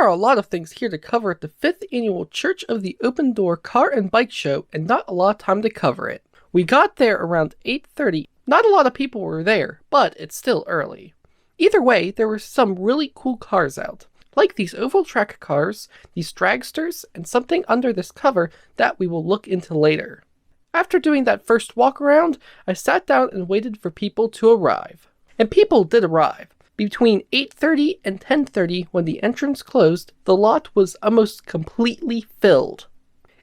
are a lot of things here to cover at the 5th Annual Church of the Open Door Car and Bike Show, and not a lot of time to cover it. We got there around 8:30. Not a lot of people were there, but it's still early. Either way, there were some really cool cars out, like these oval track cars, these dragsters, and something under this cover that we will look into later. After doing that first walk around, I sat down and waited for people to arrive. And people did arrive. Between 8:30 and 10:30, when the entrance closed, the lot was almost completely filled.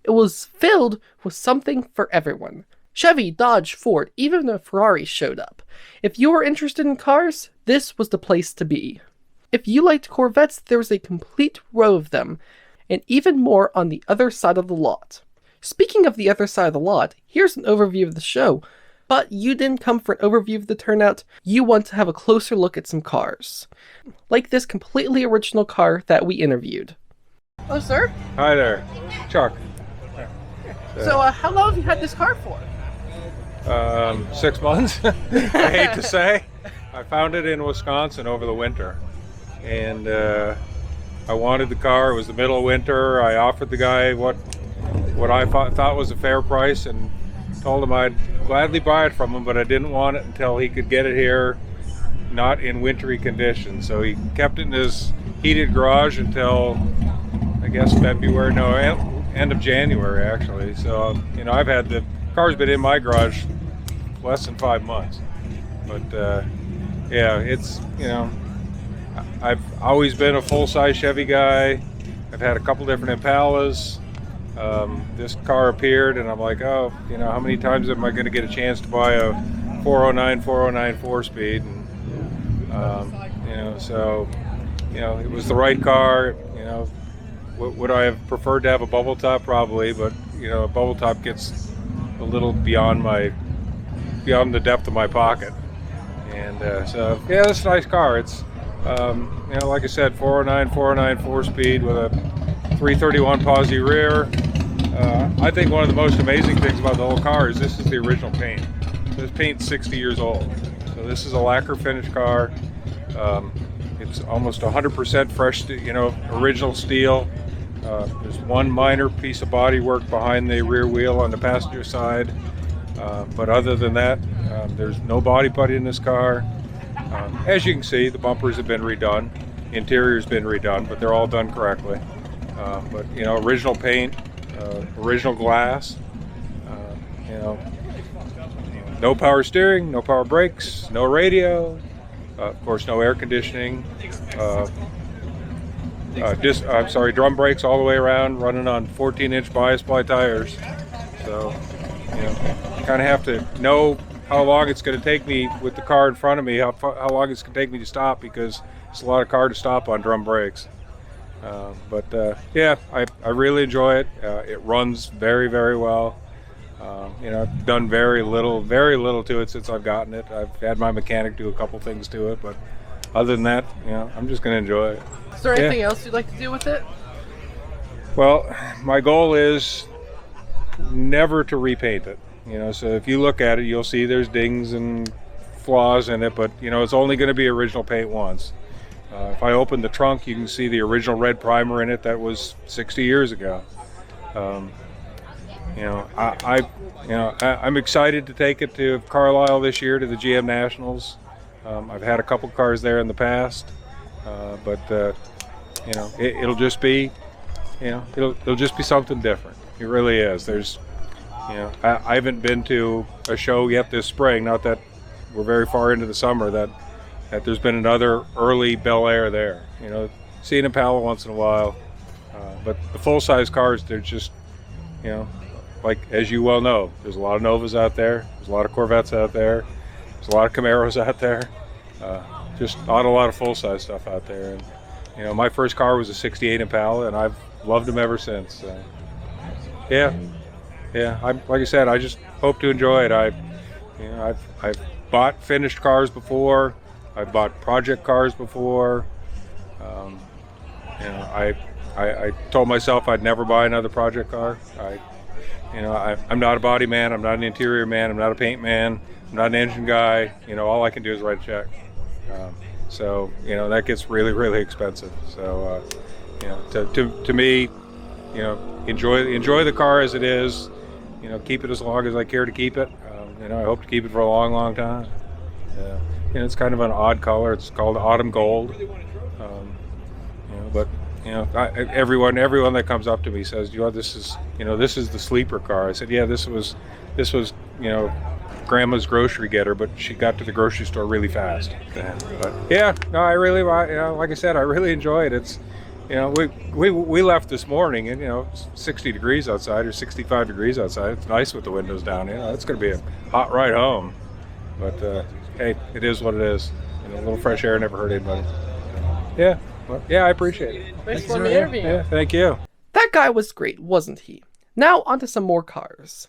It was filled with something for everyone. Chevy, Dodge, Ford, even a Ferrari showed up. If you were interested in cars, this was the place to be. If you liked Corvettes, there was a complete row of them, and even more on the other side of the lot. Speaking of the other side of the lot, here's an overview of the show. But you didn't come for an overview of the turnout, you want to have a closer look at some cars. Like this completely original car that we interviewed. Hello, sir. Hi there, Chuck. So, how long have you had this car for? 6 months, I hate to say. I found it in Wisconsin over the winter. And I wanted the car. It was the middle of winter. I offered the guy what I thought was a fair price and told him I'd gladly buy it from him, but I didn't want it until he could get it here, not in wintry conditions. So he kept it in his heated garage until, I guess, February, no, end of January actually. So, you know, I've had the car's been in my garage less than 5 months. But yeah, it's, you know, I've always been a full-size Chevy guy. I've had a couple different Impalas. This car appeared and I'm like, oh, you know, how many times am I going to get a chance to buy a 409 4-speed? And, you know, so, you know, it was the right car. You know, would I have preferred to have a bubble top? Probably, but, you know, a bubble top gets a little beyond the depth of my pocket. And so, yeah, this is a nice car. It's, you know, like I said, 409 4-speed with a 331 posi rear. I think one of the most amazing things about the whole car is this is the original paint. This paint's 60 years old. So this is a lacquer finish car. It's almost 100% fresh, you know, original steel. There's one minor piece of body work behind the rear wheel on the passenger side. But other than that, there's no body putty in this car. As you can see, the bumpers have been redone. Interior's been redone, but they're all done correctly. But, you know, original paint, original glass, you know, no power steering, no power brakes, no radio, of course no air conditioning, drum brakes all the way around, running on 14-inch bias-ply tires. So, you know, you kind of have to know how long it's going to take me with the car in front of me, how long it's going to take me to stop, because it's a lot of car to stop on drum brakes. But yeah, I really enjoy it. It runs very, very well. You know, I've done very little to it since I've gotten it. I've had my mechanic do a couple things to it, but other than that, you know, I'm just going to enjoy it. Is there anything else you'd like to do with it? Well, my goal is never to repaint it. You know, so if you look at it, you'll see there's dings and flaws in it, but, you know, it's only going to be original paint once. If I open the trunk, you can see the original red primer in it that was 60 years ago. You know, I'm excited to take it to Carlisle this year to the GM Nationals. I've had a couple cars there in the past, but you know, it'll just be, you know, it'll just be something different. It really is. There's, you know, I haven't been to a show yet this spring. Not that we're very far into the summer. That there's been another early Bel Air there. You know, see an Impala once in a while, but the full-size cars, they're just, you know, like, as you well know, there's a lot of Novas out there, there's a lot of Corvettes out there, there's a lot of Camaros out there, just not a lot of full-size stuff out there. And, you know, my first car was a 68 Impala, and I've loved them ever since. Yeah, like I said, I just hope to enjoy it. You know, I've bought finished cars before. I've bought project cars before. You know, I told myself I'd never buy another project car. I'm not a body man. I'm not an interior man. I'm not a paint man. I'm not an engine guy. You know, all I can do is write a check. So, you know, that gets really, really expensive. So, To me, enjoy the car as it is. Keep it as long as I care to keep it. I hope to keep it for a long, long time. It's kind of an odd color. It's called autumn gold. But everyone that comes up to me says, this is the sleeper car. I said, yeah, this was Grandma's grocery getter, but she got to the grocery store really fast. But yeah, no, I really, like I said, I really enjoy it. It's, we left this morning, and it's 60 degrees outside or 65 degrees outside. It's nice with the windows down. It's going to be a hot ride home. But hey, it is what it is. A little fresh air never hurt anybody. Yeah, well, yeah, I appreciate it. Thanks for the interview. Yeah, thank you. That guy was great, wasn't he? Now onto some more cars.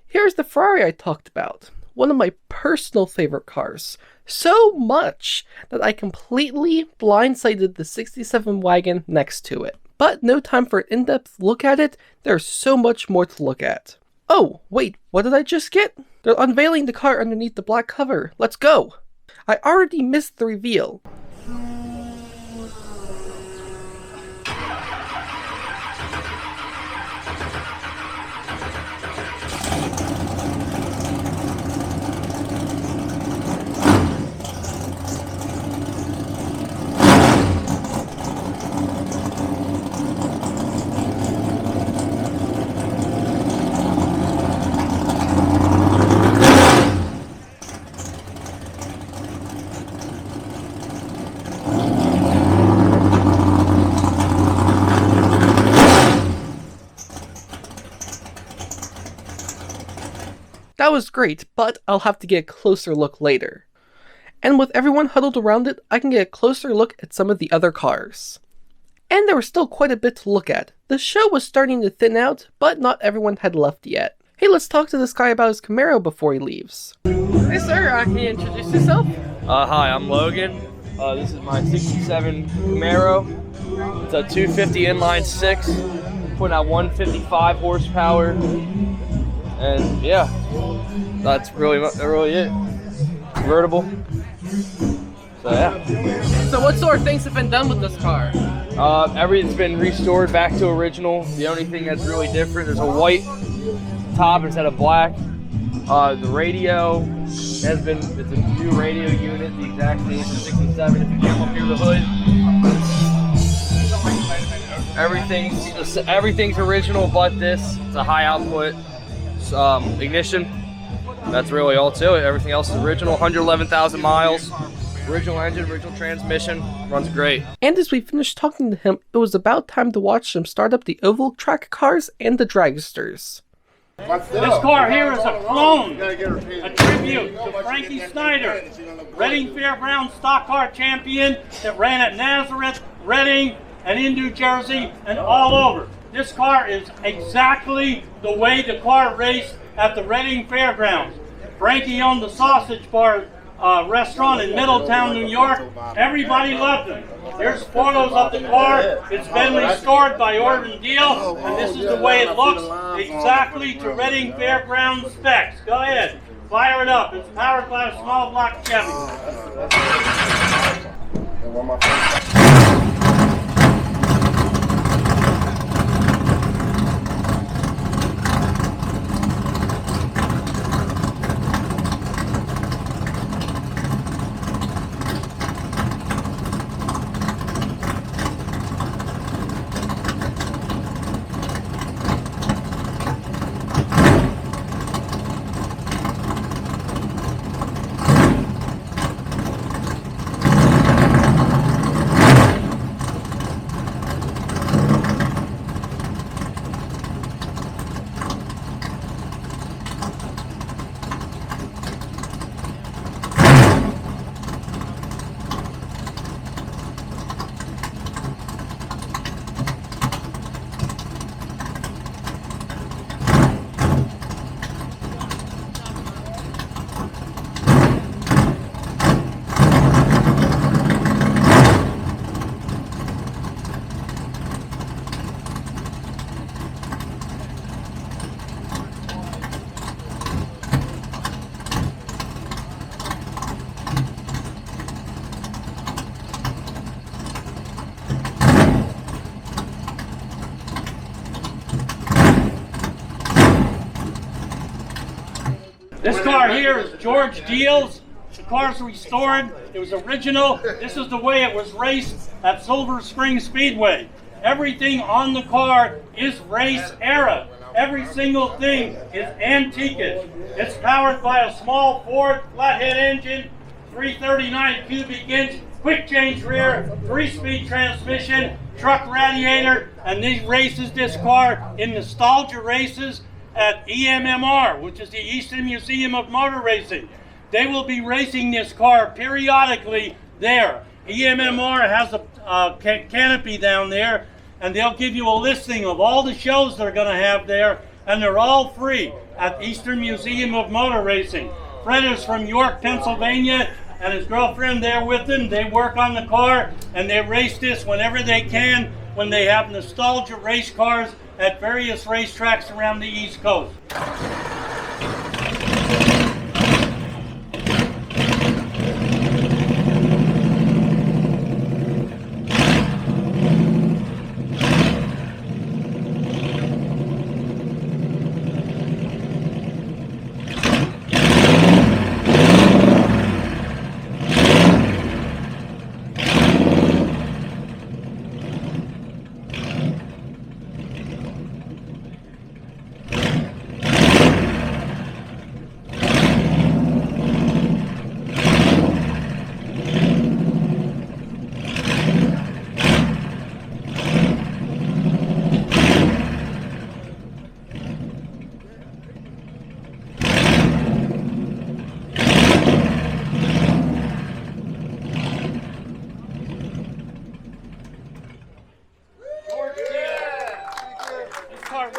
Here's the Ferrari I talked about, one of my personal favorite cars, so much that I completely blindsided the 67 wagon next to it. But no time for an in-depth look at it, there's so much more to look at. Oh, wait, what did I just get? They're unveiling the car underneath the black cover, let's go! I already missed the reveal. That was great, but I'll have to get a closer look later. And with everyone huddled around it, I can get a closer look at some of the other cars. And there was still quite a bit to look at. The show was starting to thin out, but not everyone had left yet. Hey, let's talk to this guy about his Camaro before he leaves. Hey sir, can you introduce yourself? Hi, I'm Logan. This is my 67 Camaro. It's a 250 inline 6, putting out 155 horsepower. And yeah, that's really it. Convertible. So yeah. So what sort of things have been done with this car? Everything's been restored back to original. The only thing that's really different, there's a white top instead of black. The radio it's a new radio unit, the exact same as 67 if you can't look through the hood. Everything's original but this. It's a high output ignition. That's really all to it. Everything else is original. 111,000 miles. Original engine, original transmission. Runs great. And as we finished talking to him, it was about time to watch them start up the oval track cars and the dragsters. This car here is a clone, a tribute to Frankie Snyder, Reading Fairgrounds stock car champion that ran at Nazareth, Reading, and in New Jersey, and all over. This car is exactly the way the car raced at the Reading Fairgrounds. Frankie owned the Sausage Bar restaurant in Middletown, New York. Everybody loved him. There's photos of the car. It's been restored by Orton Deal, and this is the way it looks, exactly to Reading Fairgrounds specs. Go ahead, fire it up. It's Power Class small block Chevy. This car here is George Deal's. The car's restored. It was original. This is the way it was raced at Silver Spring Speedway. Everything on the car is race era. Every single thing is antiquish. It's powered by a small Ford flathead engine, 339 cubic inch, quick change rear, 3-speed transmission, truck radiator, and these races this car in nostalgia races at EMMR, which is the Eastern Museum of Motor Racing. They will be racing this car periodically there. EMMR has a canopy down there, and they'll give you a listing of all the shows they're going to have there, and they're all free at Eastern Museum of Motor Racing. Fred is from York, Pennsylvania, and his girlfriend there with him. They work on the car, and they race this whenever they can, when they have nostalgia race cars at various racetracks around the East Coast.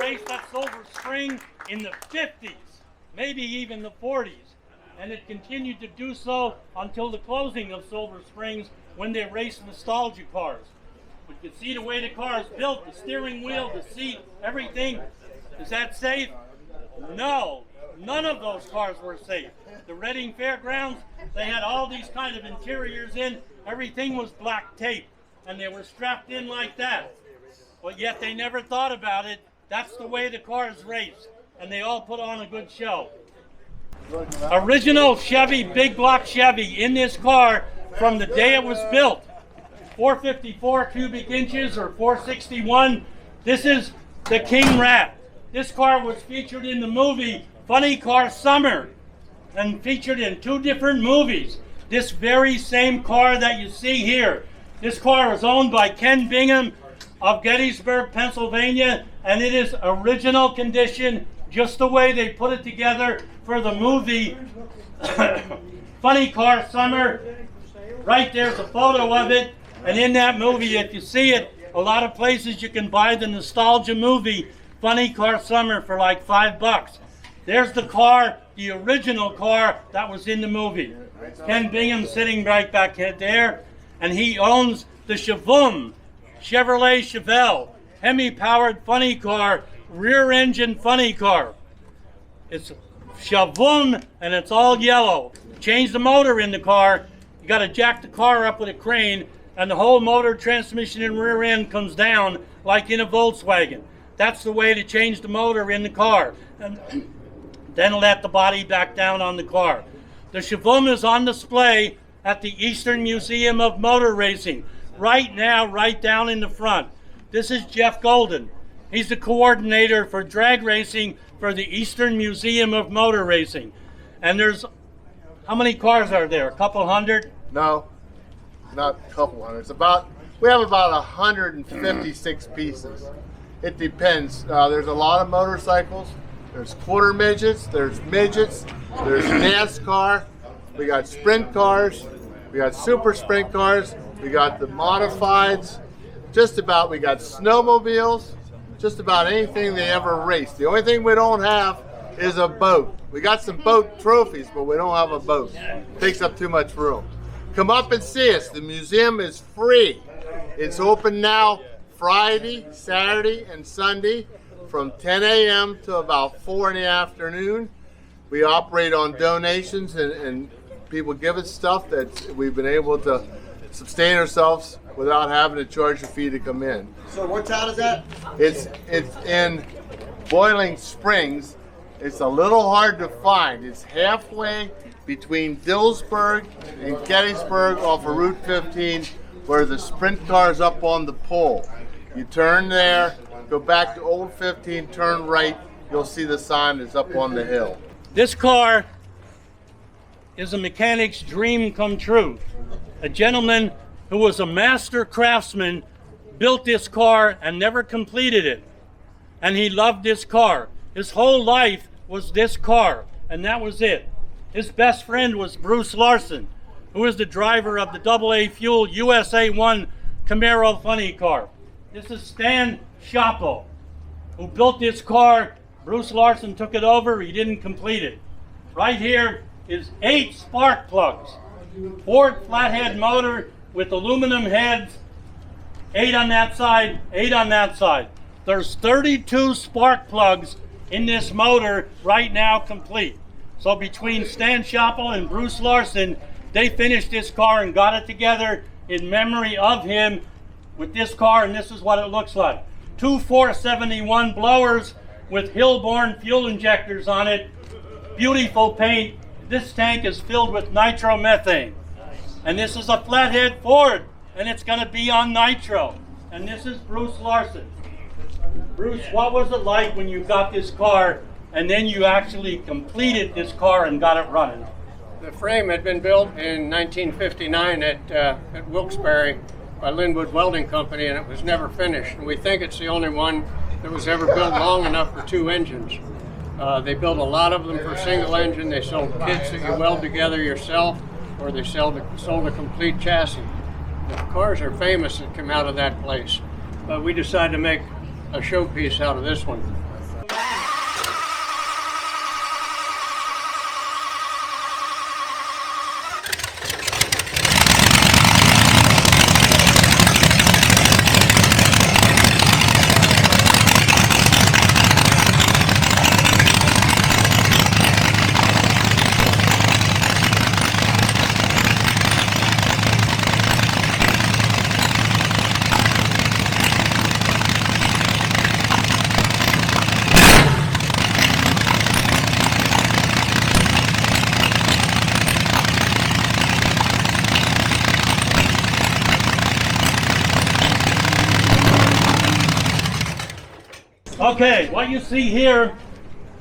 Raced at Silver Spring in the 50s, maybe even the 40s, and it continued to do so until the closing of Silver Springs when they raced nostalgia cars. But you can see the way the car is built, the steering wheel, the seat, everything. Is that safe? No, none of those cars were safe. The Reading Fairgrounds, they had all these kind of interiors in, everything was black tape, and they were strapped in like that. But yet they never thought about it. That's the way the cars race, and they all put on a good show. Original Chevy, big block Chevy in this car from the day it was built. 454 cubic inches or 461. This is the King Rat. This car was featured in the movie Funny Car Summer and featured in 2 different movies. This very same car that you see here. This car is owned by Ken Bingham of Gettysburg, Pennsylvania, and it is original condition, just the way they put it together for the movie Funny Car Summer. Right there's a photo of it, and in that movie, if you see it, a lot of places you can buy the nostalgia movie Funny Car Summer for like $5. There's the car, the original car that was in the movie. Ken Bingham sitting right back there, and he owns the Chevum, Chevrolet Chevelle, Hemi-powered funny car, rear-engine funny car. It's Chevum, and it's all yellow. Change the motor in the car. You got to jack the car up with a crane, and the whole motor, transmission, and rear end comes down like in a Volkswagen. That's the way to change the motor in the car. And then let the body back down on the car. The Chevum is on display at the Eastern Museum of Motor Racing. Right now, right down in the front. This is Jeff Golden. He's the coordinator for drag racing for the Eastern Museum of Motor Racing. And there's, how many cars are there? A couple hundred? No, not a couple hundred. We have about 156 pieces. It depends. There's a lot of motorcycles. There's quarter midgets. There's NASCAR. We got sprint cars. We got super sprint cars. We got the modifieds, we got snowmobiles, just about anything they ever raced. The only thing we don't have is a boat. We got some boat trophies, but we don't have a boat. It takes up too much room. Come up and see us. The museum is free. It's open now Friday, Saturday, and Sunday from 10 a.m. to about 4 in the afternoon. We operate on donations, and people give us stuff that we've been able to sustain ourselves without having to charge a fee to come in. So what town is that? It's in Boiling Springs, It's a little hard to find. It's halfway between Dillsburg and Gettysburg off of Route 15, where the sprint car's up on the pole. You turn there, go back to Old 15, turn right, you'll see the sign is up on the hill. This car is a mechanic's dream come true. A gentleman who was a master craftsman built this car and never completed it. And he loved this car. His whole life was this car, and that was it. His best friend was Bruce Larson, who is the driver of the AA Fuel USA 1 Camaro funny car. This is Stan Schappo, who built this car. Bruce Larson took it over, he didn't complete it. Right here is 8 spark plugs. Ford flathead motor with aluminum heads, 8 on that side, 8 on that side. There's 32 spark plugs in this motor right now complete. So between Stan Schappo and Bruce Larson, they finished this car and got it together in memory of him with this car, and this is what it looks like. 2 471 blowers with Hillborn fuel injectors on it. Beautiful paint. This tank is filled with nitromethane. And this is a flathead Ford, and it's going to be on nitro. And this is Bruce Larson. Bruce, what was it like when you got this car and then you actually completed this car and got it running? The frame had been built in 1959 at Wilkes-Barre by Linwood Welding Company, and it was never finished. And we think it's the only one that was ever built long enough for 2 engines. They built a lot of them for single engine. They sold kits that you weld together yourself, or they sold a complete chassis. The cars are famous that come out of that place, but we decided to make a showpiece out of this one. Okay, what you see here,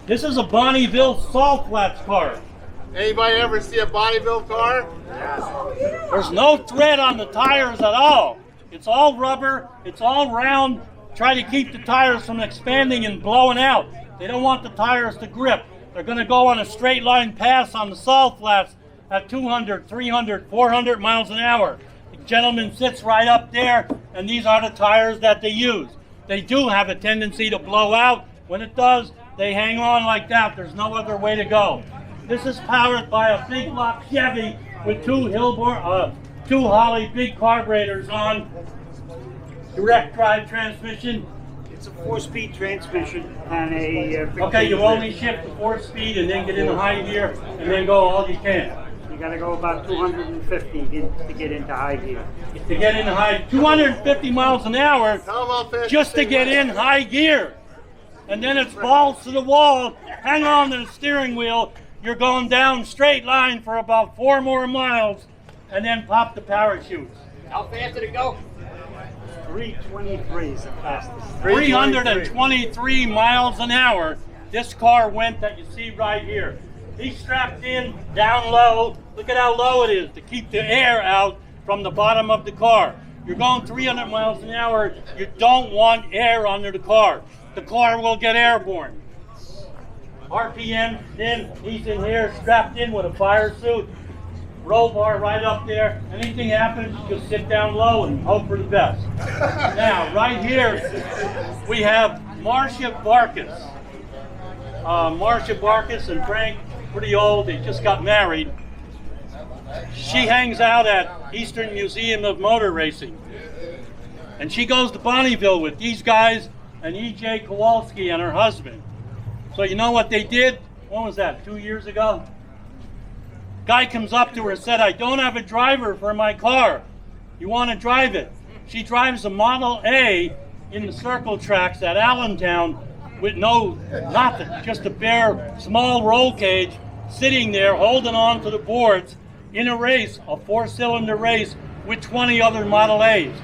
this is a Bonneville Salt Flats car. Anybody ever see a Bonneville car? There's no tread on the tires at all. It's all rubber, it's all round. Try to keep the tires from expanding and blowing out. They don't want the tires to grip. They're going to go on a straight line pass on the salt flats at 200, 300, 400 miles an hour. The gentleman sits right up there, and these are the tires that they use. They do have a tendency to blow out. When it does, they hang on like that. There's no other way to go. This is powered by a big block Chevy with 2 Holly big carburetors on. Direct drive transmission. It's a 4-speed transmission and a... Okay, you only shift to 4-speed and then get into high gear and then go all you can. You got to go about 250 to get into high gear. To get into high, 250 miles an hour just to get in high gear. And then it's balls to the wall, hang on to the steering wheel. You're going down straight line for about 4 more miles and then pop the parachutes. How fast did it go? 323 is the fastest. 323 miles an hour. This car went that you see right here. He's strapped in down low. Look at how low it is to keep the air out from the bottom of the car. You're going 300 miles an hour. You don't want air under the car. The car will get airborne. RPM, then he's in here strapped in with a fire suit. Roll bar right up there. Anything happens, just sit down low and hope for the best. Now, right here, we have Marcia Barkis. Marcia Barkis and Frank, pretty old, they just got married. She hangs out at Eastern Museum of Motor Racing. And she goes to Bonneville with these guys and E.J. Kowalski and her husband. So you know what they did? When was that, 2 years ago? Guy comes up to her and said, I don't have a driver for my car. You want to drive it? She drives a Model A in the circle tracks at Allentown with no nothing, just a bare small roll cage sitting there holding on to the boards in a race, a 4-cylinder race with 20 other Model A's.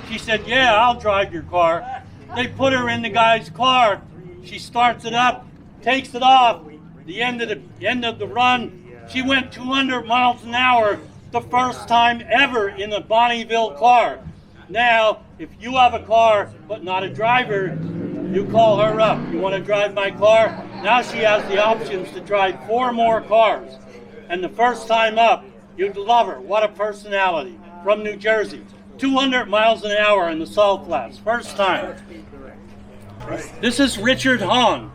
She said, yeah, I'll drive your car. They put her in the guy's car. She starts it up, takes it off. The end of the run, she went 200 miles an hour the first time ever in a Bonneville car. Now, if you have a car but not a driver, you call her up. You want to drive my car? Now she has the options to drive 4 more cars. And the first time up, you'd love her. What a personality. From New Jersey. 200 miles an hour in the salt flats. First time. This is Richard Hahn,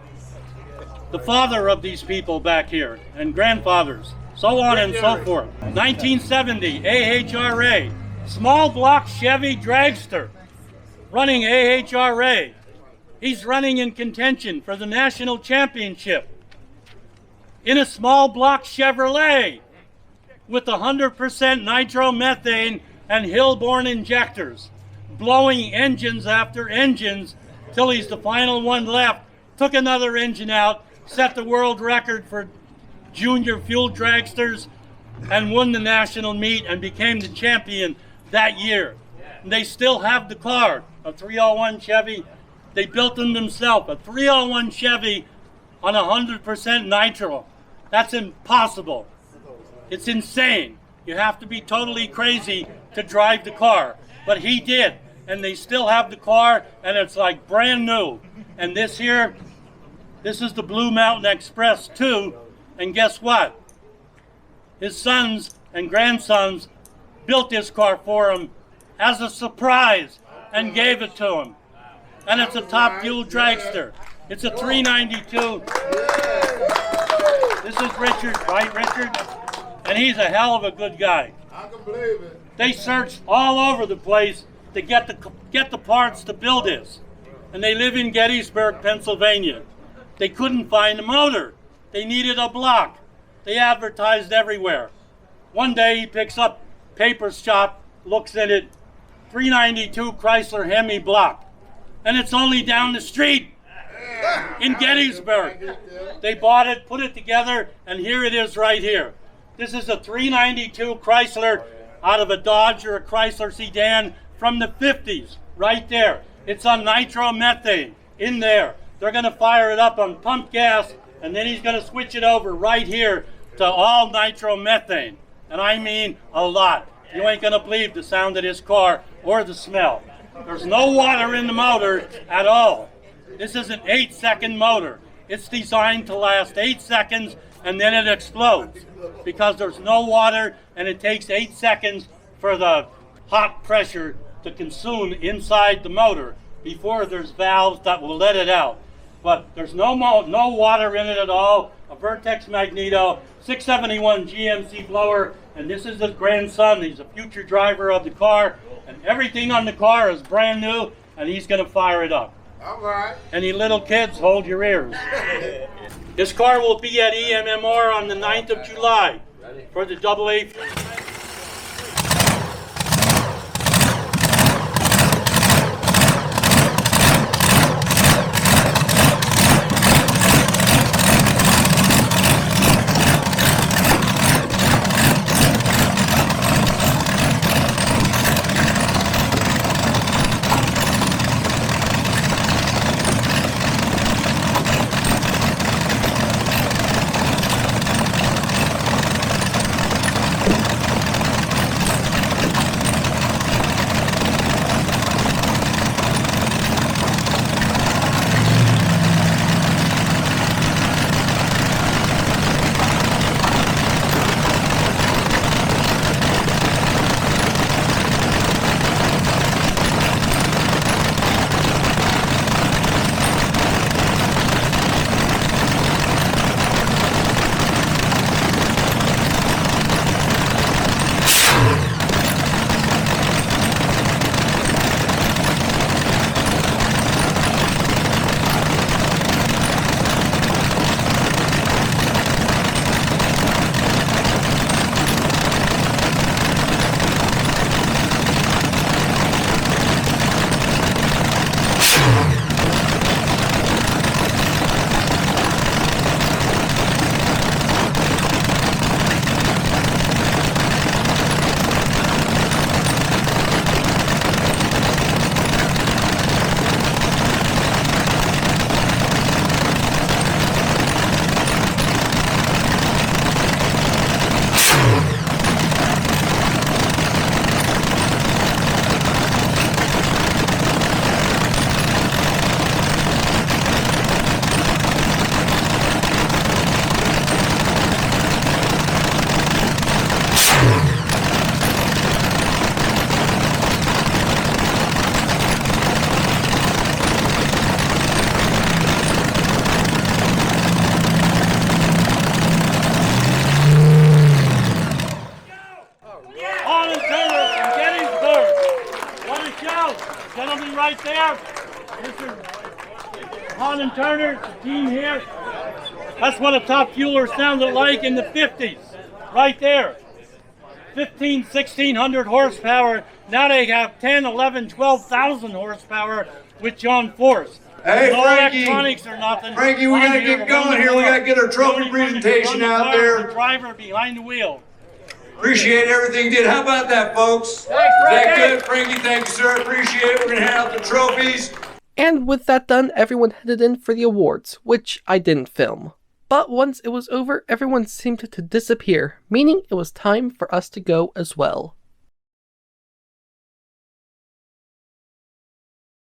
the father of these people back here, and grandfathers, so on and so forth. 1970, AHRA, small block Chevy dragster, running AHRA. He's running in contention for the national championship in a small block Chevrolet with 100% nitromethane and Hillborn injectors, blowing engines after engines till he's the final one left, took another engine out, set the world record for junior fuel dragsters, and won the national meet and became the champion that year. And they still have the car, a 301 Chevy. They built them themselves, a 301 Chevy on 100% nitro. That's impossible. It's insane. You have to be totally crazy to drive the car. But he did, and they still have the car, and it's like brand new. And this here, this is the Blue Mountain Express 2, and guess what? His sons and grandsons built this car for him as a surprise and gave it to him. And it's a top fuel dragster. It's a 392. This is Richard, right, Richard? And he's a hell of a good guy. I can believe it. They searched all over the place to get the parts to build this. And they live in Gettysburg, Pennsylvania. They couldn't find a motor. They needed a block. They advertised everywhere. One day he picks up paper shop, looks at it, 392 Chrysler Hemi block. And it's only down the street in Gettysburg. They bought it, put it together, and here it is right here. This is a 392 Chrysler out of a Dodge or a Chrysler sedan from the 50s, right there. It's on nitromethane in there. They're going to fire it up on pump gas, and then he's going to switch it over right here to all nitromethane. And I mean a lot. You ain't going to believe the sound of this car or the smell. There's no water in the motor at all. This is an 8-second motor. It's designed to last 8 seconds and then it explodes because there's no water and it takes 8 seconds for the hot pressure to consume inside the motor before there's valves that will let it out. But there's no water in it at all. A Vertex Magneto, 671 GMC blower, and this is his grandson. He's a future driver of the car, and everything on the car is brand new, and he's going to fire it up. All right. Any little kids, hold your ears. This car will be at EMMR on the 9th of July for the AA. Hahn and Turner, the team here. That's what a top fueler sounded like in the 50s. Right there. 1,1600 horsepower. Now they have 10, 11, 12,000 horsepower with John Force. Hey, no Frankie. electronics or nothing. Frankie, we got to get going here. We got to get our trophy presentation out there. The driver behind the wheel. Appreciate everything you did. How about that, folks? Thanks, Is that Frankie. good? Frankie, thank you, sir. Appreciate it. We're going to hand out the trophies. And with that done, everyone headed in for the awards, which I didn't film. But once it was over, everyone seemed to disappear, meaning it was time for us to go as well.